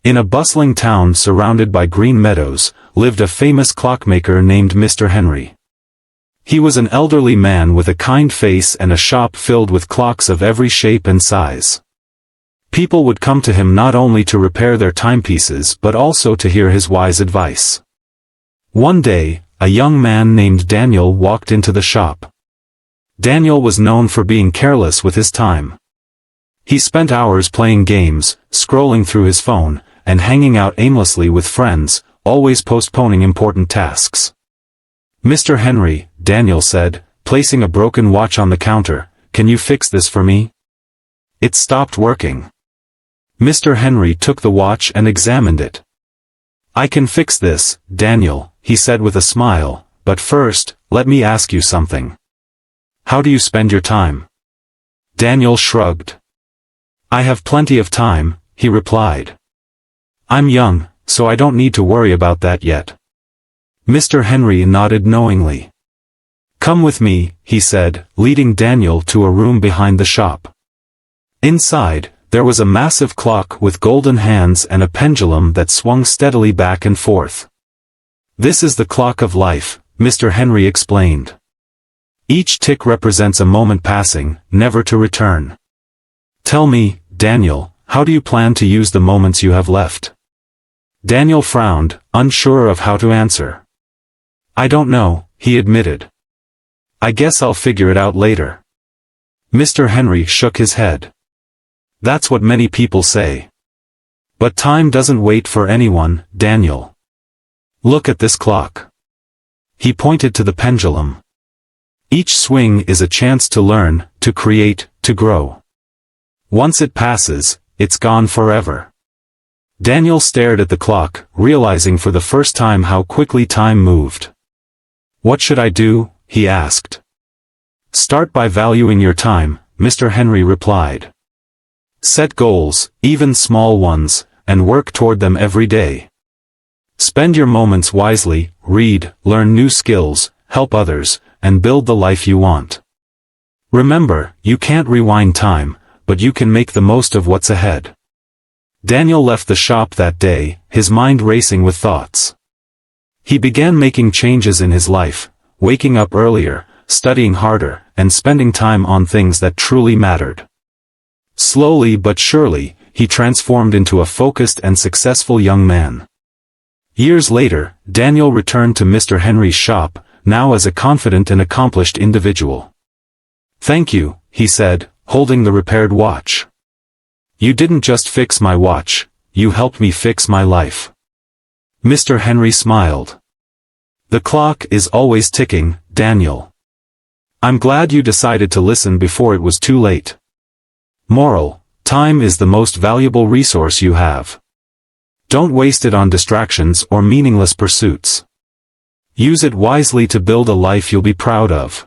In a bustling town surrounded by green meadows, lived a famous clockmaker named Mr. Henry. He was an elderly man with a kind face and a shop filled with clocks of every shape and size. People would come to him not only to repair their timepieces but also to hear his wise advice. One day, a young man named Daniel walked into the shop. Daniel was known for being careless with his time. He spent hours playing games, scrolling through his phone, and hanging out aimlessly with friends, always postponing important tasks. "Mr. Henry," Daniel said, placing a broken watch on the counter, "can you fix this for me? It stopped working." Mr. Henry took the watch and examined it. "I can fix this, Daniel," he said with a smile, "but first, let me ask you something. How do you spend your time?" Daniel shrugged. "I have plenty of time," he replied. "I'm young, so I don't need to worry about that yet." Mr. Henry nodded knowingly. "Come with me," he said, leading Daniel to a room behind the shop. Inside, there was a massive clock with golden hands and a pendulum that swung steadily back and forth. "This is the clock of life," Mr. Henry explained. "Each tick represents a moment passing, never to return. Tell me, Daniel, how do you plan to use the moments you have left?" Daniel frowned, unsure of how to answer. "I don't know," he admitted. "I guess I'll figure it out later." Mr. Henry shook his head. "That's what many people say. But time doesn't wait for anyone, Daniel. Look at this clock." He pointed to the pendulum. "Each swing is a chance to learn, to create, to grow. Once it passes, it's gone forever." Daniel stared at the clock, realizing for the first time how quickly time moved. "What should I do?" he asked. "Start by valuing your time," Mr. Henry replied. "Set goals, even small ones, and work toward them every day. Spend your moments wisely, read, learn new skills, help others, and build the life you want. Remember, you can't rewind time, but you can make the most of what's ahead." Daniel left the shop that day, his mind racing with thoughts. He began making changes in his life, waking up earlier, studying harder, and spending time on things that truly mattered. Slowly but surely, he transformed into a focused and successful young man. Years later, Daniel returned to Mr. Henry's shop, now as a confident and accomplished individual. "Thank you," he said, holding the repaired watch. "You didn't just fix my watch, you helped me fix my life." Mr. Henry smiled. "The clock is always ticking, Daniel. I'm glad you decided to listen before it was too late." Moral: time is the most valuable resource you have. Don't waste it on distractions or meaningless pursuits. Use it wisely to build a life you'll be proud of.